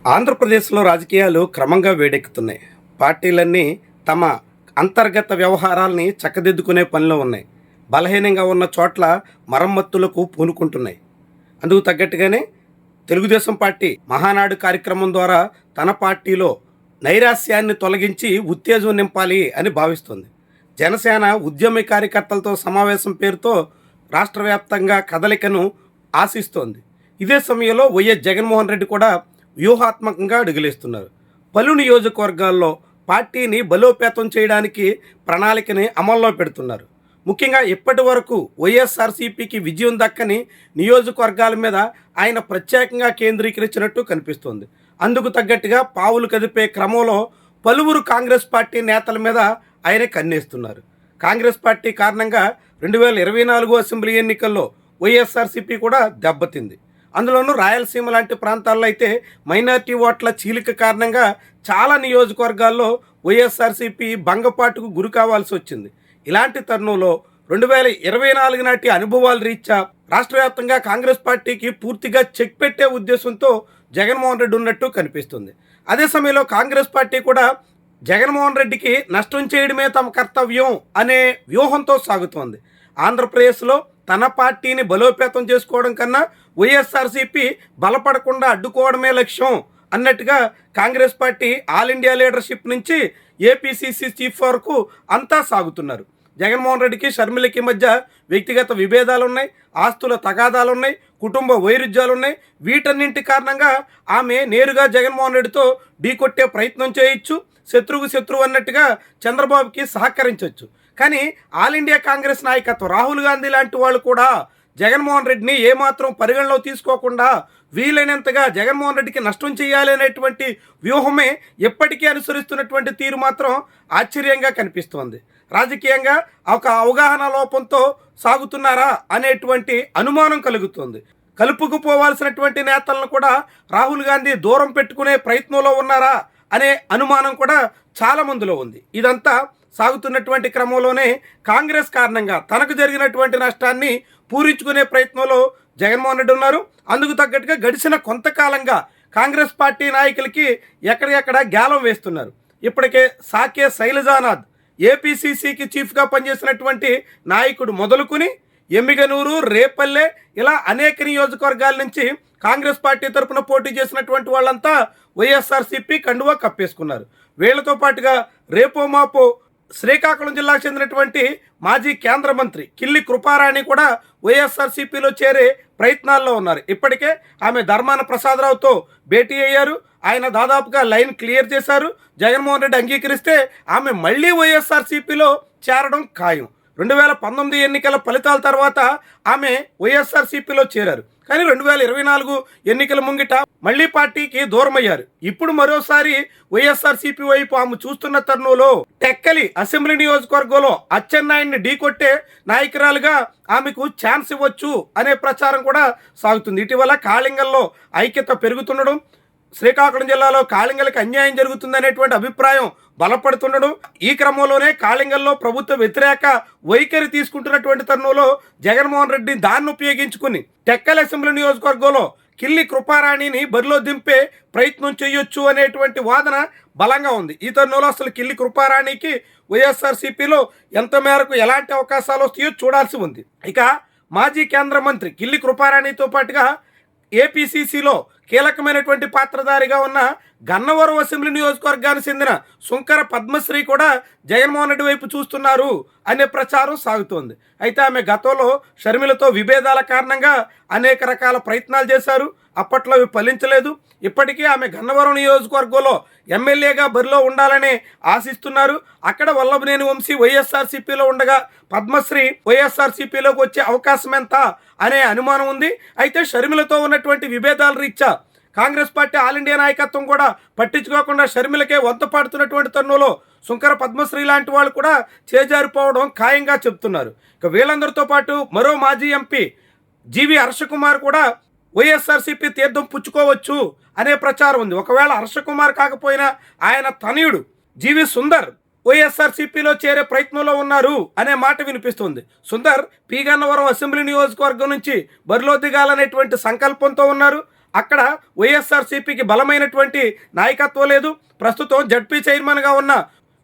ఆంధ్రప్రదేశ్లో రాజకీయాలు క్రమంగా వేడెక్కుతున్నాయి. పార్టీలన్నీ తమ అంతర్గత వ్యవహారాల్ని చక్కదిద్దుకునే పనిలో ఉన్నాయి. బలహీనంగా ఉన్న చోట్ల మరమ్మతులకు పూనుకుంటున్నాయి. అందుకు తగ్గట్టుగానే తెలుగుదేశం పార్టీ మహానాడు కార్యక్రమం ద్వారా తన పార్టీలో నైరాశ్యాన్ని తొలగించి ఉత్తేజం నింపాలి అని భావిస్తుంది. జనసేన ఉద్యమి కార్యకర్తలతో సమావేశం పేరుతో రాష్ట్ర వ్యాప్తంగా కదలికను ఆశిస్తోంది. ఇదే సమయంలో వైఎస్ జగన్మోహన్ రెడ్డి కూడా వ్యూహాత్మకంగా అడుగులేస్తున్నారు. పలు నియోజకవర్గాల్లో పార్టీని బలోపేతం చేయడానికి ప్రణాళికని అమల్లో పెడుతున్నారు. ముఖ్యంగా ఇప్పటి వరకు వైఎస్ఆర్సీపీకి విజయం దక్కని నియోజకవర్గాల మీద ఆయన ప్రత్యేకంగా కేంద్రీకరించినట్టు కనిపిస్తోంది. అందుకు తగ్గట్టుగా పావులు కదిపే క్రమంలో పలువురు కాంగ్రెస్ పార్టీ నేతల మీద ఆయన కన్నేస్తున్నారు. కాంగ్రెస్ పార్టీ కారణంగా 2024 అసెంబ్లీ ఎన్నికల్లో వైఎస్ఆర్సీపీ కూడా దెబ్బతింది. అందులోనూ రాయలసీమ లాంటి ప్రాంతాల్లో అయితే మైనార్టీ ఓట్ల చీలిక కారణంగా చాలా నియోజకవర్గాల్లో వైఎస్ఆర్సీపీ భంగపాటుకు గురి కావాల్సి వచ్చింది. ఇలాంటి తరుణంలో 2024 నాటి అనుభవాల రీత్యా రాష్ట్ర వ్యాప్తంగా కాంగ్రెస్ పార్టీకి పూర్తిగా చెక్ పెట్టే ఉద్దేశంతో జగన్మోహన్ రెడ్డి ఉన్నట్టు కనిపిస్తుంది. అదే సమయంలో కాంగ్రెస్ పార్టీ కూడా జగన్మోహన్ రెడ్డికి నష్టం చేయడమే తమ కర్తవ్యం అనే వ్యూహంతో సాగుతోంది. ఆంధ్రప్రదేశ్లో తన పార్టీని బలోపేతం చేసుకోవడం కన్నా వైఎస్ఆర్సీపీ బలపడకుండా అడ్డుకోవడమే లక్ష్యం అన్నట్టుగా Congress party all India leadership నుంచి ఏపీసీసీ చీఫ్ వరకు అంతా సాగుతున్నారు. జగన్మోహన్ రెడ్డికి షర్మిలకి మధ్య వ్యక్తిగత విభేదాలు ఉన్నాయి, ఆస్తుల తగాదాలు ఉన్నాయి, కుటుంబ వైరుధ్యాలు ఉన్నాయి. వీటన్నింటి కారణంగా ఆమె నేరుగా జగన్మోహన్ రెడ్డితో ఢీకొట్టే ప్రయత్నం చేయొచ్చు, శత్రువు శత్రువు అన్నట్టుగా చంద్రబాబుకి సహకరించవచ్చు. కానీ ఆల్ ఇండియా కాంగ్రెస్ నాయకత్వం రాహుల్ గాంధీ లాంటి వాళ్ళు కూడా జగన్మోహన్ రెడ్డిని ఏమాత్రం పరిగణలో తీసుకోకుండా వీలైనంతగా జగన్మోహన్ రెడ్డికి నష్టం చేయాలి అనేటువంటి వ్యూహమే ఎప్పటికీ అనుసరిస్తున్నటువంటి తీరు మాత్రం ఆశ్చర్యంగా కనిపిస్తోంది. రాజకీయంగా ఒక అవగాహన లోపంతో సాగుతున్నారా అనేటువంటి అనుమానం కలుగుతుంది. కలుపుకుపోవాల్సినటువంటి నేతలను కూడా రాహుల్ గాంధీ దూరం పెట్టుకునే ప్రయత్నంలో ఉన్నారా అనే అనుమానం కూడా చాలా మందిలో ఉంది. ఇదంతా సాగుతున్నటువంటి క్రమంలోనే కాంగ్రెస్ కారణంగా తనకు జరిగినటువంటి నష్టాన్ని పూరించుకునే ప్రయత్నంలో జగన్మోహన్ రెడ్డి ఉన్నారు. అందుకు తగ్గట్టుగా గడిచిన కొంతకాలంగా కాంగ్రెస్ పార్టీ నాయకులకి ఎక్కడికెక్కడ గ్యాలం వేస్తున్నారు. ఇప్పటికే సాకే శైలజానాథ్ ఏపీసీసీకి చీఫ్గా పనిచేసినటువంటి నాయకుడు మొదలుకుని ఎమ్మిగనూరు, రేపల్లె ఇలా అనేక నియోజకవర్గాల నుంచి కాంగ్రెస్ పార్టీ తరఫున పోటీ చేసినటువంటి వాళ్ళంతా వైఎస్ఆర్సీపీ కండువా కప్పేసుకున్నారు. వీళ్లతో పాటుగా రేపో మాపో శ్రీకాకుళం జిల్లాకు చెందినటువంటి మాజీ కేంద్ర మంత్రి కిల్లి కృపారాణి కూడా వైఎస్ఆర్సీపీలో చేరే ప్రయత్నాల్లో ఉన్నారు. ఇప్పటికే ఆమె ధర్మాన ప్రసాదరావుతో భేటీ అయ్యారు. ఆయన దాదాపుగా లైన్ క్లియర్ చేశారు. జగన్మోహన్ రెడ్డి అంగీకరిస్తే ఆమె మళ్ళీ వైఎస్ఆర్సీపీలో చేరడం ఖాయం. 2019 ఎన్నికల ఫలితాల తర్వాత ఆమె వైఎస్ఆర్సీపీలో చేరారు. కానీ 2024 ఎన్నికల ముంగిట మళ్లీ పార్టీకి దూరమయ్యారు. ఇప్పుడు మరోసారి వైఎస్ఆర్సీపీ వైపు ఆమె చూస్తున్న తరుణంలో టెక్కలి అసెంబ్లీ నియోజకవర్గంలో అచ్చెన్నాయుడిని ఢీకొట్టే నాయకురాలుగా ఆమెకు ఛాన్స్ ఇవ్వచ్చు అనే ప్రచారం కూడా సాగుతుంది. ఇటీవల కాళింగల్లో ఐక్యత పెరుగుతుండడం, శ్రీకాకుళం జిల్లాలో కాళింగలకు అన్యాయం జరుగుతుందనేటువంటి అభిప్రాయం బలపడుతుండడం, ఈ క్రమంలోనే కాళింగల్లో ప్రభుత్వ వ్యతిరేక వైఖరి తీసుకుంటున్నటువంటి తరుణంలో జగన్మోహన్ రెడ్డి దాన్ని ఉపయోగించుకుని టెక్కల్ అసెంబ్లీ నియోజకవర్గంలో కిల్లి కృపారాణిని బరిలో దింపే ప్రయత్నం చేయొచ్చు అనేటువంటి వాదన బలంగా ఉంది. ఈ తరుణంలో అసలు కిల్లి కృపారాణికి వైఎస్ఆర్సీపీలో ఎంత మేరకు ఎలాంటి అవకాశాలు వస్తాయో చూడాల్సి ఉంది. ఇక మాజీ కేంద్ర మంత్రి కిల్లి కృపారాణితో పాటుగా ఏపీసీసీలో కీలకమైనటువంటి పాత్రధారిగా ఉన్న గన్నవరం అసెంబ్లీ నియోజకవర్గానికి చెందిన సుంకర పద్మశ్రీ కూడా జగన్మోహన్ రెడ్డి వైపు చూస్తున్నారు అనే ప్రచారం సాగుతోంది. అయితే ఆమె గతంలో షర్మిలతో విభేదాల కారణంగా అనేక రకాల ప్రయత్నాలు చేశారు. అప్పట్లో అవి ఫలించలేదు. ఇప్పటికీ ఆమె గన్నవరం నియోజకవర్గంలో ఎమ్మెల్యేగా బరిలో ఉండాలని ఆశిస్తున్నారు. అక్కడ వల్లభనేని వంశీ వైఎస్ఆర్సీపీలో ఉండగా పద్మశ్రీ వైఎస్ఆర్సీపీలోకి వచ్చే అవకాశం ఎంత అనే అనుమానం ఉంది. అయితే షర్మిలతో ఉన్నటువంటి విభేదాల రీత్యా కాంగ్రెస్ పార్టీ ఆల్ ఇండియా నాయకత్వం కూడా పట్టించుకోకుండా షర్మిలకే వంత పాడుతున్నటువంటి తరుణంలో సుంకర పద్మశ్రీ లాంటి వాళ్ళు కూడా చేజారిపోవడం ఖాయంగా చెప్తున్నారు. ఇక వీళ్ళందరితో పాటు మరో మాజీ ఎంపీ జీవి హర్షకుమార్ కూడా వైఎస్ఆర్సీపీ తీర్థం పుచ్చుకోవచ్చు అనే ప్రచారం ఉంది. ఒకవేళ హర్షకుమార్ కాకపోయినా ఆయన తనయుడు జీవి సుందర్ వైఎస్ఆర్సీపీలో చేరే ప్రయత్నంలో ఉన్నారు అనే మాట వినిపిస్తుంది. సుందర్ పి గన్నవరం అసెంబ్లీ నియోజకవర్గం నుంచి బరిలో దిగాలనేటువంటి సంకల్పంతో ఉన్నారు. అక్కడ వైఎస్ఆర్సీపీకి బలమైనటువంటి నాయకత్వం లేదు. ప్రస్తుతం జడ్పీ చైర్మన్గా ఉన్న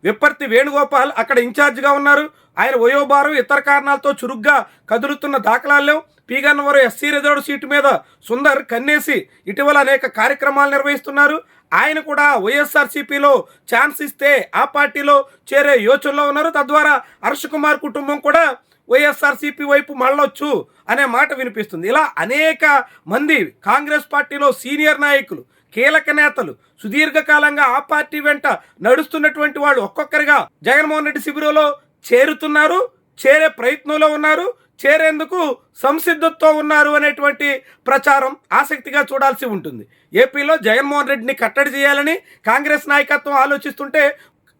విప్పర్తి వేణుగోపాల్ అక్కడ ఇన్ఛార్జిగా ఉన్నారు. ఆయన వయోభారం ఇతర కారణాలతో చురుగ్గా కదులుతున్న దాఖలాలు లేవు. పీగన్నవరం ఎస్సీ రిజర్వ్ సీటు మీద సుందర్ కన్నేసి ఇటీవల అనేక కార్యక్రమాలు నిర్వహిస్తున్నారు. ఆయన కూడా వైఎస్ఆర్సీపీలో ఛాన్స్ ఇస్తే ఆ పార్టీలో చేరే యోచనలో ఉన్నారు. తద్వారా హర్ష్ కుమార్ కుటుంబం కూడా వైఎస్ఆర్సీపీ వైపు మళ్ళొచ్చు అనే మాట వినిపిస్తుంది. ఇలా అనేక మంది కాంగ్రెస్ పార్టీలో సీనియర్ నాయకులు, కీలక నేతలు, సుదీర్ఘకాలంగా ఆ పార్టీ వెంట నడుస్తున్నటువంటి వాళ్ళు ఒక్కొక్కరిగా జగన్మోహన్ రెడ్డి శిబిరంలో చేరుతున్నారు, చేరే ప్రయత్నంలో ఉన్నారు, చేరేందుకు సంసిద్ధతతో ఉన్నారు అనేటువంటి ప్రచారం ఆసక్తిగా చూడాల్సి ఉంటుంది. ఏపీలో జగన్మోహన్ రెడ్డిని కట్టడి చేయాలని కాంగ్రెస్ నాయకత్వం ఆలోచిస్తుంటే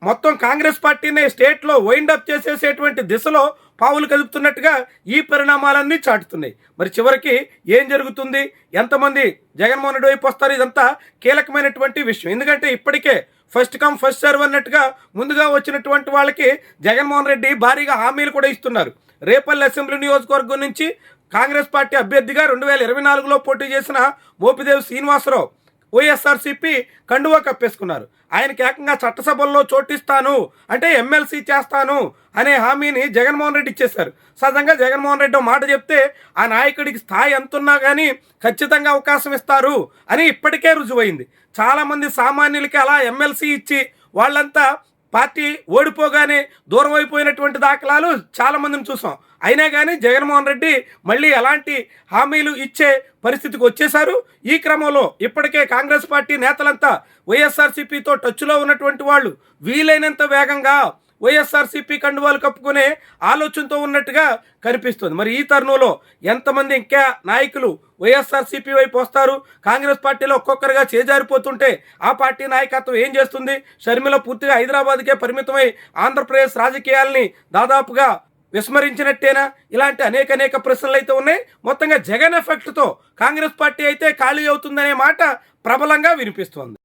మొత్తం కాంగ్రెస్ పార్టీని స్టేట్లో వైండప్ చేసేసేటువంటి దిశలో పావులు కదుపుతున్నట్టుగా ఈ పరిణామాలన్నీ చాటుతున్నాయి. మరి చివరికి ఏం జరుగుతుంది, ఎంతమంది జగన్మోహన్ రెడ్డి వైపు వస్తారు, ఇదంతా కీలకమైనటువంటి విషయం. ఎందుకంటే ఇప్పటికే ఫస్ట్ కమ్ ఫస్ట్ సర్వ్ అన్నట్టుగా ముందుగా వచ్చినటువంటి వాళ్ళకి జగన్మోహన్ రెడ్డి భారీగా హామీలు కూడా ఇస్తున్నారు. రేపల్లి అసెంబ్లీ నియోజకవర్గం నుంచి కాంగ్రెస్ పార్టీ అభ్యర్థిగా 2024లో పోటీ చేసిన మోపిదేవి శ్రీనివాసరావు వైఎస్ఆర్సీపీ కండువా కప్పేసుకున్నారు. ఆయనకి ఏకంగా చట్టసభల్లో చోటిస్తాను అంటే ఎమ్మెల్సీ చేస్తాను అనే హామీని జగన్మోహన్ రెడ్డి ఇచ్చేశారు. సహజంగా జగన్మోహన్ రెడ్డి మాట చెప్తే ఆ నాయకుడికి స్థాయి ఎంతున్నా కానీ ఖచ్చితంగా అవకాశం ఇస్తారు అని ఇప్పటికే రుజువైంది. చాలామంది సామాన్యులకి అలా ఎమ్మెల్సీ ఇచ్చి వాళ్ళంతా పార్టీ ఓడిపోగానే దూరం అయిపోయినటువంటి దాఖలాలు చాలామందిని చూసాం. అయినా కానీ జగన్మోహన్ రెడ్డి మళ్ళీ ఎలాంటి హామీలు ఇచ్చే పరిస్థితికి వచ్చేశారు. ఈ క్రమంలో ఇప్పటికే కాంగ్రెస్ పార్టీ నేతలంతా వైఎస్ఆర్సీపీతో టచ్లో ఉన్నటువంటి వాళ్ళు వీలైనంత వేగంగా వైఎస్ఆర్సీపీ కండువాలు కప్పుకునే ఆలోచనతో ఉన్నట్టుగా కనిపిస్తుంది. మరి ఈ తరుణంలో ఎంతమంది ఇంకా నాయకులు వైఎస్ఆర్సీపీ వైపు వస్తారు, కాంగ్రెస్ పార్టీలో ఒక్కొక్కరుగా చేజారిపోతుంటే ఆ పార్టీ నాయకత్వం ఏం చేస్తుంది, షర్మిల పూర్తిగా హైదరాబాద్కే పరిమితమై ఆంధ్రప్రదేశ్ రాజకీయాల్ని దాదాపుగా విస్మరించినట్టేనా, ఇలాంటి అనేక ప్రశ్నలు అయితే ఉన్నాయి. మొత్తంగా జగన్ ఎఫెక్ట్తో కాంగ్రెస్ పార్టీ అయితే ఖాళీ అవుతుందనే మాట ప్రబలంగా వినిపిస్తోంది.